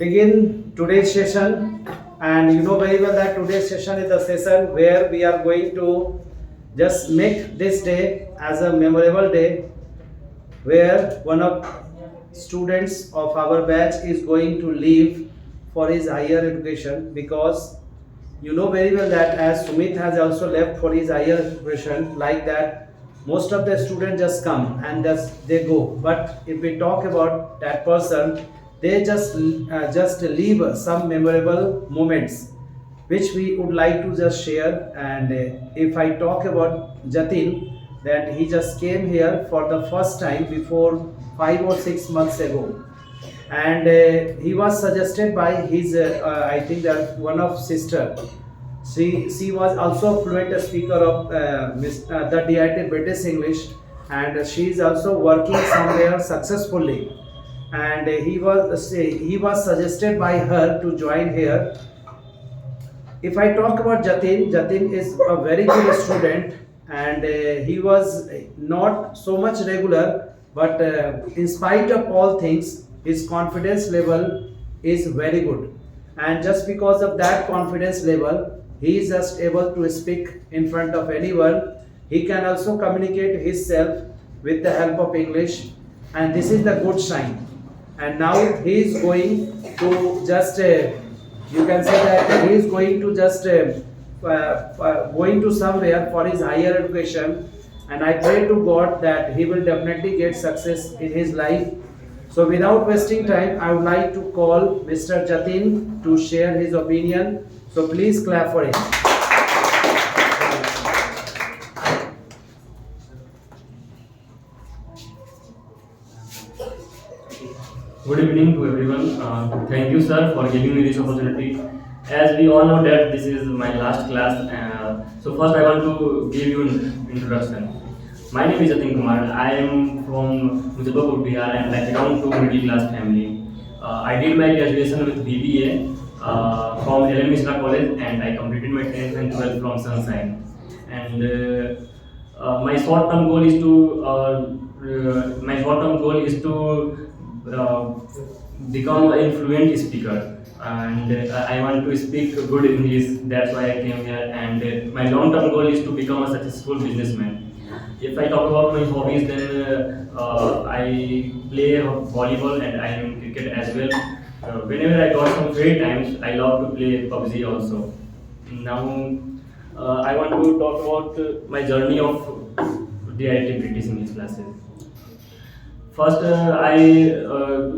Begin today's session, and you know very well that today's session is the session where we are going to just make this day as a memorable day, where one of students of our batch is going to leave for his higher education, because you know very well that as Sumit has also left for his higher education, like that most of the students just come and just they go. But if we talk about that person, they just leave some memorable moments which we would like to just share. And if I talk about Jatin, that he just came here for the first time before 5 or 6 months ago, and he was suggested by his I think that one of sister. She was also a fluent speaker of the DIT British English, and she is also working somewhere successfully. And he was suggested by her to join here. If I talk about Jatin is a very good student, and he was not so much regular, but in spite of all things, his confidence level is very good. And just because of that confidence level, he is just able to speak in front of anyone. He can also communicate himself with the help of English, and this is the good sign. And now he is going to just you can say that he is going to just going to somewhere for his higher education, and I pray to God that he will definitely get success in his life. So without wasting time, I would like to call Mr. Jatin to share his opinion. So please clap for him. Good evening to everyone. Thank you, sir, for giving me this opportunity. As we all know that this is my last class, so first I want to give you an introduction. My name is Jatin Kumar. I am from Muzaffarpur, Bihar, and I belong to middle class family. I did my graduation with BBA from LM Misra College, and I completed my 10th and 12th from Sunshine. And my short-term goal is to uh, become an fluent speaker, and I want to speak good English. That's why I came here. And my long-term goal is to become a successful businessman. If I talk about my hobbies, then I play volleyball and I am cricket as well. Whenever I got some free times, I love to play PUBG also. Now, I want to talk about my journey of DIT British English classes. First, I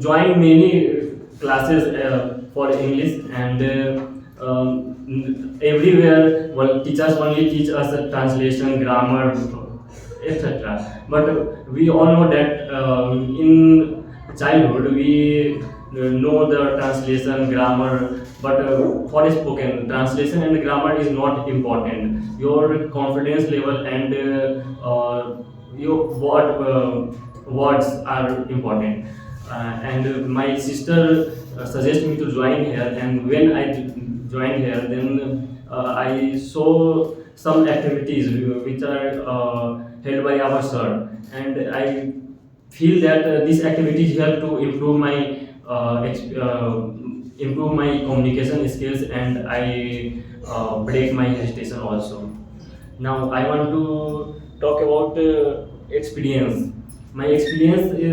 joined many classes for English, and everywhere, well, teachers only teach us translation, grammar, etc. But we all know that in childhood we know the translation, grammar, but for spoken, translation and grammar is not important. Your confidence level and your words are important. And my sister suggested me to join here, and when I joined here, then I saw some activities which are held by our sir, and I feel that these activities help to improve my communication skills, and I break my hesitation also. Now I want to talk about experience. My experience is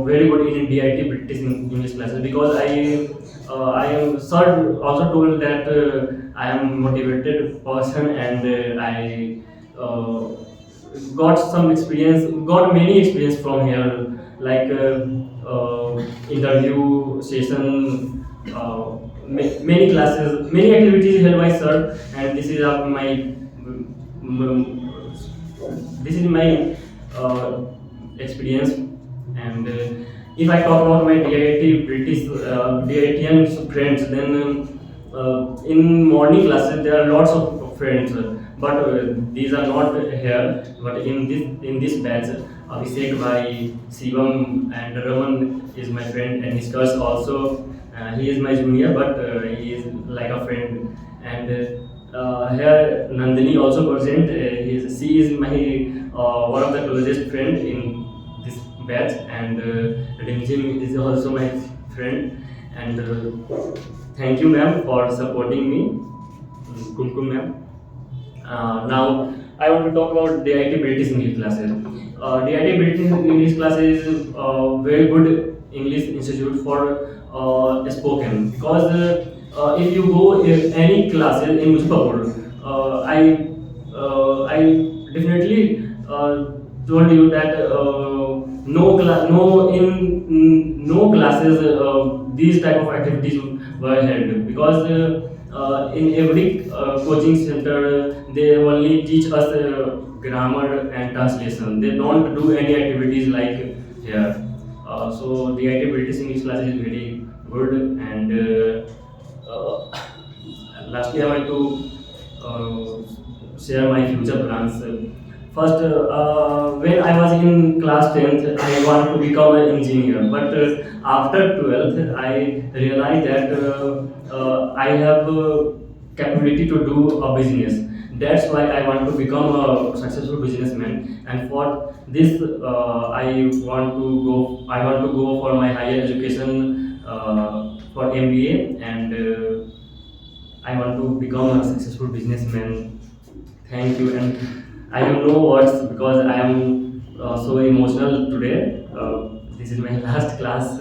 very good in DIT British English classes, because I am sir also told that I am motivated person, and I got many experience from here, like interview session, many classes, many activities held by sir, and this is my experience. And if I talk about my DIT British DITian friends, then in morning classes there are lots of friends, but these are not here. But in this batch, Abhishek by Shivam and Raman is my friend, and Niskars also. He is my junior, but he is like a friend. And here Nandini also present. She is my one of the closest friend in this batch, and Rimjim is also my friend. And thank you, ma'am, for supporting me, Kumkum ma'am. Now, I want to talk about DIT British English classes. DIT British English classes is a very good English institute for spoken, because if you go in any classes in Muzaffarpur, I definitely told you that no classes these type of activities were held, because in every coaching center they only teach us grammar and translation. They don't do any activities like here. So the IT British English class is very good. And lastly, I want to share my future plans. First, when I was in class 10th, I want to become an engineer. But after 12th, I realized that I have capability to do a business. That's why I want to become a successful businessman. And for this, I want to go for my higher education for MBA, and I want to become a successful businessman. Thank you. And I have no words because I am so emotional today. This is my last class.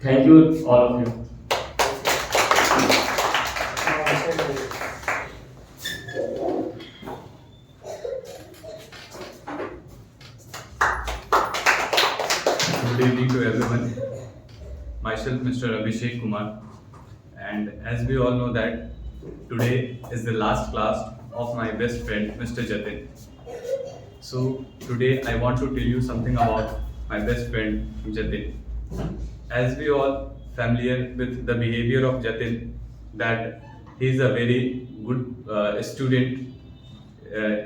Thank you, all of you. Good evening to everyone. Myself, Mr. Abhishek Kumar, and as we all know that today is the last class of my best friend, Mr. Jatin. So today I want to tell you something about my best friend, Jatin. As we all familiar with the behavior of Jatin, that he is a very good student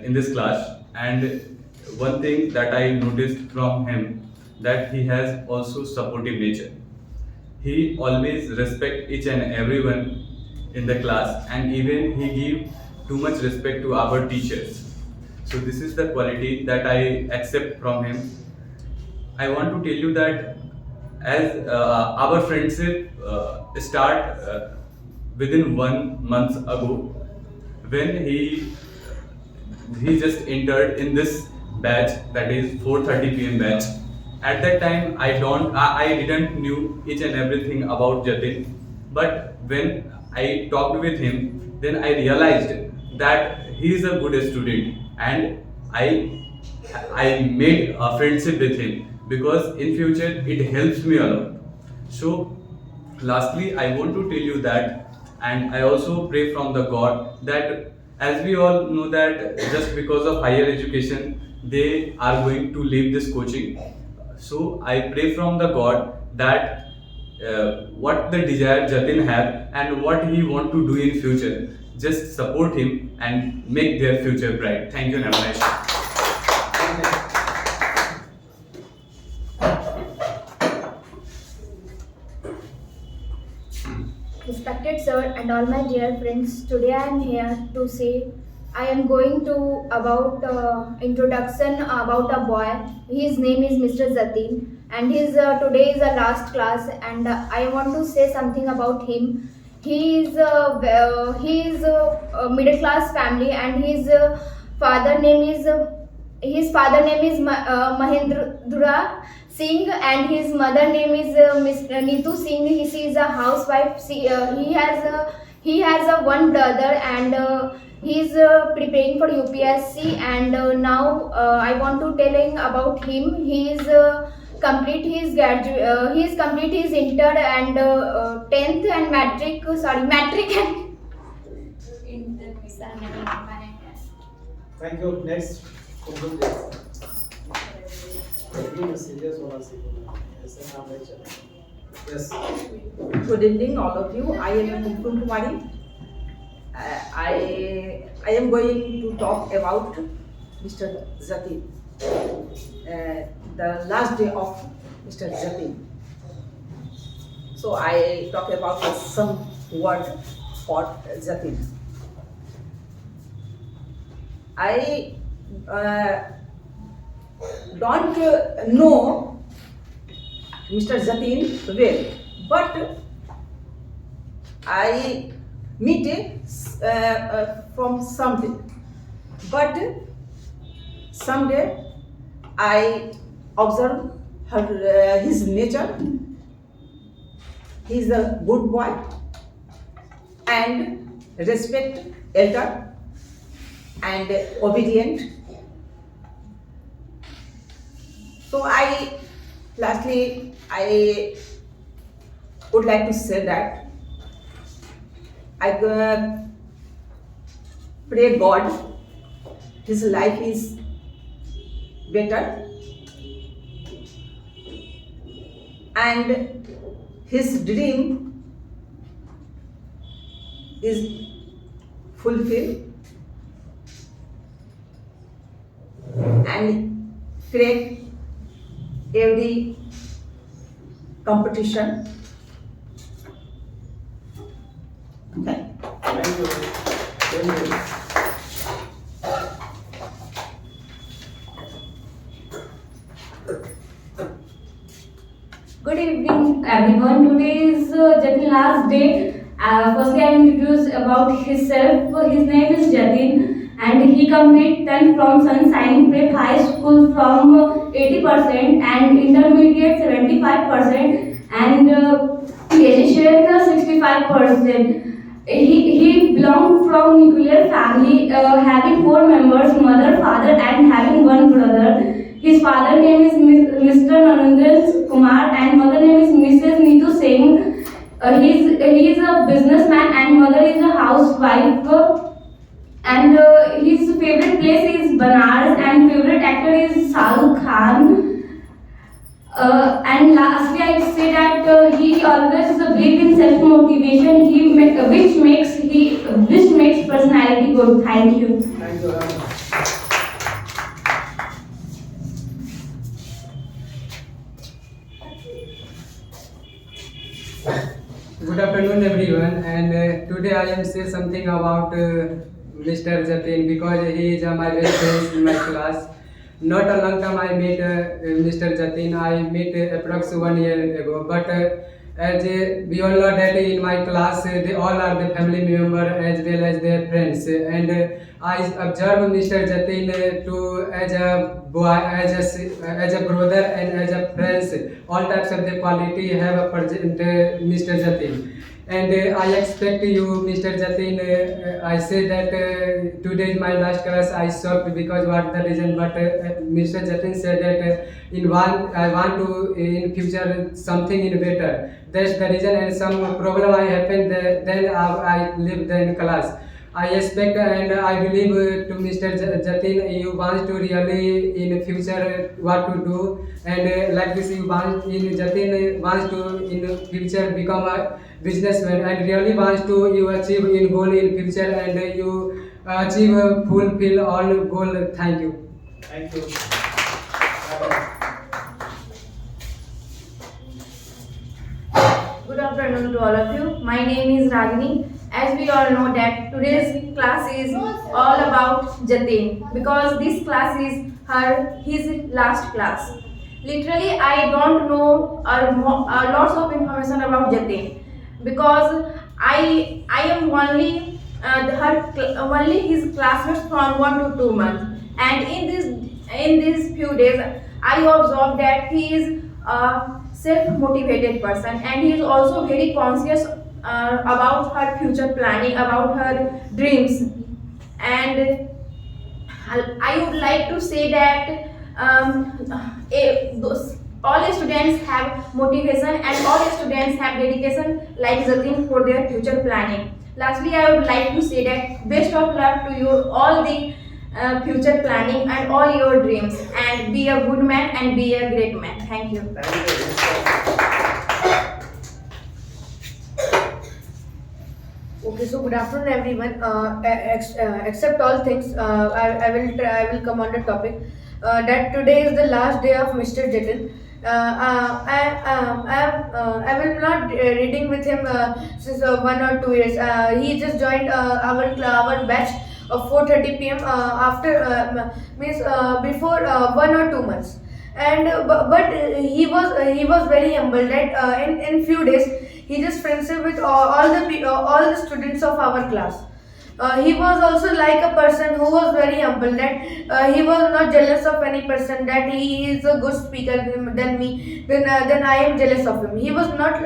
in this class, and one thing that I noticed from him, that he has also supportive nature. He always respect each and everyone in the class, and even he give too much respect to our teachers. So this is the quality that I accept from him. I want to tell you that as our friendship start within 1 month ago, when he just entered in this batch, that is 4:30 p.m. batch. At that time, I didn't knew each and everything about Jatin, but when I talked with him, then I realized that he is a good student, and I made a friendship with him, because in future it helps me a lot. So lastly, I want to tell you that, and I also pray from the God that, as we all know that just because of higher education they are going to leave this coaching. So I pray from the God that what the desire Jatin have and what he want to do in future, just support him and make their future bright. Thank you and have a nice day. Respected sir and all my dear friends, today I am here to say I am going to about introduction about a boy. His name is Mr. Jatin, and his today is a last class, and I want to say something about him. He is a middle class family, and father name is his father name is Mahendra Singh, and his mother name is Miss Neetu Singh. She is a housewife. He has a one brother, and he is preparing for UPSC. And now I want to telling about him. He is he is complete his inter and 10th and matric and Thank you. Next. कुमकुम जी। ये में serious होना सीखो। ऐसे काम नहीं चलेगा। Yes. Good evening, all of you. I am Kumkum Kumari. I am going to talk about Mr. Jatin. The last day of Mr. Jatin. So I talk about some word for Jatin. I don't know Mr. Jatin well, but I meet from someday, but someday I observe his nature. He is a good boy and respect elder and obedient. So lastly I would like to say that I pray God his life is better and his dream is fulfilled and crack every competition. Okay. Thank you. Thank you. Good evening, everyone. Today is Jatin last day. Firstly, I introduce about himself. His name is Jatin, and he completed 10th from Sunshine Prep High School from 80% and intermediate 75% and graduation 65%. He belonged from nuclear family, having 4 members, mother, father, and having one brother. His father name is Mr. Narendra Kumar and mother name is Mrs. Neetu Singh. He is a businessman and mother is a housewife. And his favorite place is Banaras and favorite actor is Shahrukh Khan. And lastly, I say that he always believe in self motivation. Which makes personality good. Thank you. Thank you. Good afternoon, everyone. And today I am say something about Mr. Jatin because he is my best friend in my class. Not a long time I met Mr. Jatin. I met approx 1 year ago. But as we all know that in my class, they all are the family member as well as their friends. And I observe Mr. Jatin to as a boy, as a brother, and as a friends. All types of the quality have a present Mr. Jatin. And I expect you, Mr. Jatin. I say that today is my last class. I shocked because what the reason, but Mr. Jatin said that I want to in future something in better. That's the reason, and some problem I happened. Then I lived in class. I expect and I believe to Mr. Jatin, you want to really in future what to do, and like this you want in Jatin wants to in future become a businessman and really wants to you achieve in goal in future and you achieve fulfill all goal. Thank you. Thank you. Good afternoon to all of you. My name is Ragini. As we all know that today's class is all about Jatin because this class is his last class. Literally, I don't know lots of information about Jatin because I am only his classmates from 1 to 2 months, and in these few days I observed that he is a self-motivated person and he is also very conscious about her future planning, about her dreams. And I would like to say that all students have motivation and all students have dedication like Jatin for their future planning. Lastly, I would like to say that best of luck to you all the future planning and all your dreams, and be a good man and be a great man. Thank you. Thank you. Okay, so good afternoon, everyone. Except all things, I will come on the topic that today is the last day of Mr. Jatin. I will not reading with him since 1 or 2 years. He just joined our batch of 4:30 p.m. After means before 1 or 2 months, and but he was very humble that in few days he just friendship with all the students of our class. He was also like a person who was very humble, that he was not jealous of any person, that he is a good speaker than me, then I am jealous of him. He was not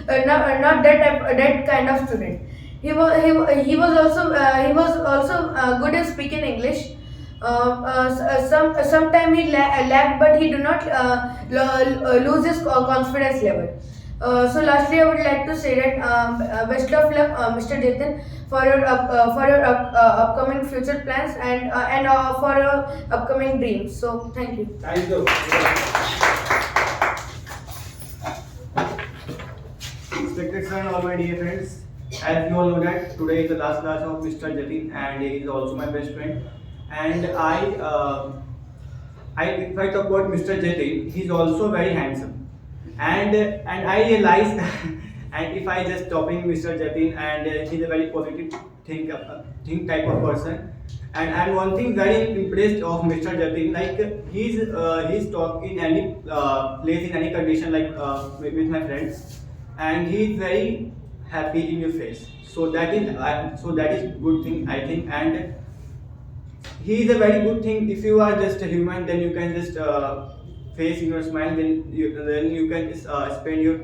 that kind of student. He was also good in speaking English. Sometime he lacked, but he do not lose his confidence level. So lastly, I would like to say that best of luck, Mr. Jatin, for your upcoming future plans and for your upcoming dreams. So thank you. Thank you. Respected sir and all my dear friends, as you all know that today is the last class of Mr. Jatin and he is also my best friend. And if I talk about Mr. Jatin, he is also very handsome. And I realize, and if I just talking Mr. Jatin, and he's a very positive think type of person. And one thing very impressed of Mr. Jatin, like he's talk in any place in any condition, like with my friends, and he's very happy in your face. So that is good thing I think, and he is a very good thing. If you are just a human, then you can just face in your smile, then you can just spend your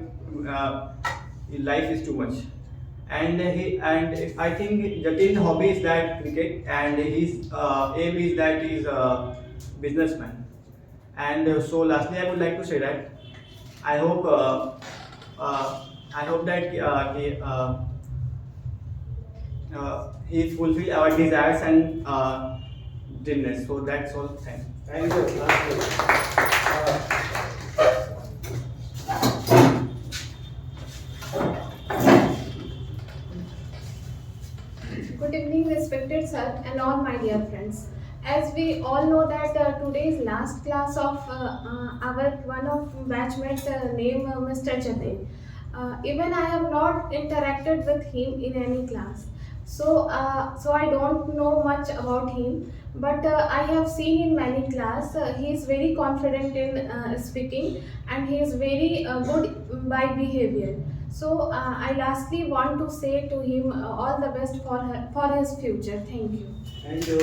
life is too much. And I think Jatin's hobby is that cricket, and his aim is that he is a businessman. And so lastly, I would like to say that I hope that he fulfill our desires and dreams. So that's all. Thank you. Good evening, respected sir and all my dear friends. As we all know that today's last class of our one of batchmate named Mr. Jatin. Even I have not interacted with him in any class, so I don't know much about him. But I have seen in many class he is very confident in speaking, and he is very good by behavior. So I lastly want to say to him all the best for his future. Thank you. Thank you.